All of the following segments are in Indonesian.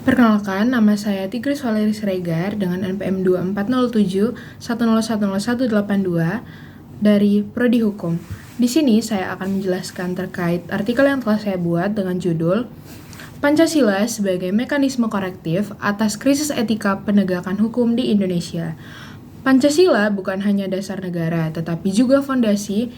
Perkenalkan, nama saya Tigris Valery Siregar dengan NPM 240710100182 dari Prodi Hukum. Di sini saya akan menjelaskan terkait artikel yang telah saya buat dengan judul Pancasila sebagai mekanisme korektif atas krisis etika penegakan hukum di Indonesia. Pancasila bukan hanya dasar negara, tetapi juga fondasi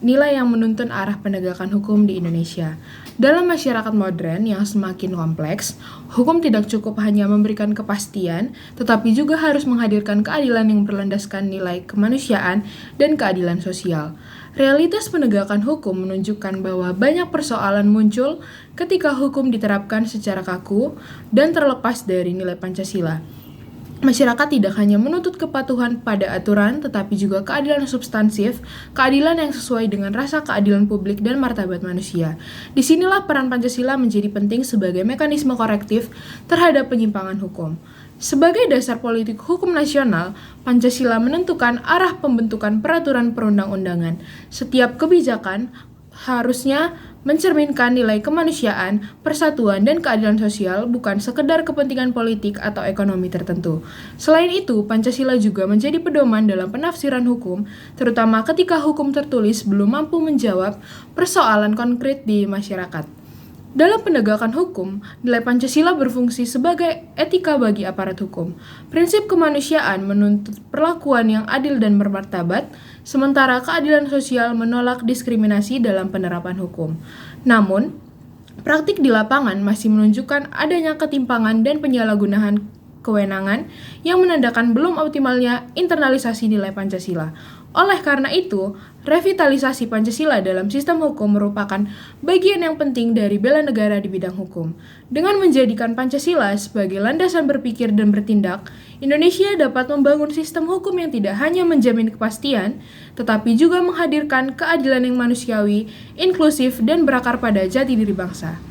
nilai yang menuntun arah penegakan hukum di Indonesia. Dalam masyarakat modern yang semakin kompleks, hukum tidak cukup hanya memberikan kepastian, tetapi juga harus menghadirkan keadilan yang berlandaskan nilai kemanusiaan dan keadilan sosial. Realitas penegakan hukum menunjukkan bahwa banyak persoalan muncul ketika hukum diterapkan secara kaku dan terlepas dari nilai Pancasila. Masyarakat tidak hanya menuntut kepatuhan pada aturan, tetapi juga keadilan substansif, keadilan yang sesuai dengan rasa keadilan publik dan martabat manusia. Disinilah peran Pancasila menjadi penting sebagai mekanisme korektif terhadap penyimpangan hukum. Sebagai dasar politik hukum nasional, Pancasila menentukan arah pembentukan peraturan perundang-undangan. Setiap kebijakan harusnya mencerminkan nilai kemanusiaan, persatuan, dan keadilan sosial, bukan sekedar kepentingan politik atau ekonomi tertentu. Selain itu, Pancasila juga menjadi pedoman dalam penafsiran hukum, terutama ketika hukum tertulis belum mampu menjawab persoalan konkret di masyarakat. Dalam penegakan hukum, nilai Pancasila berfungsi sebagai etika bagi aparat hukum. Prinsip kemanusiaan menuntut perlakuan yang adil dan bermartabat, sementara keadilan sosial menolak diskriminasi dalam penerapan hukum. Namun, praktik di lapangan masih menunjukkan adanya ketimpangan dan penyalahgunaan kewenangan yang menandakan belum optimalnya internalisasi nilai Pancasila. Oleh karena itu, revitalisasi Pancasila dalam sistem hukum merupakan bagian yang penting dari bela negara di bidang hukum. Dengan menjadikan Pancasila sebagai landasan berpikir dan bertindak, Indonesia dapat membangun sistem hukum yang tidak hanya menjamin kepastian, tetapi juga menghadirkan keadilan yang manusiawi, inklusif, dan berakar pada jati diri bangsa.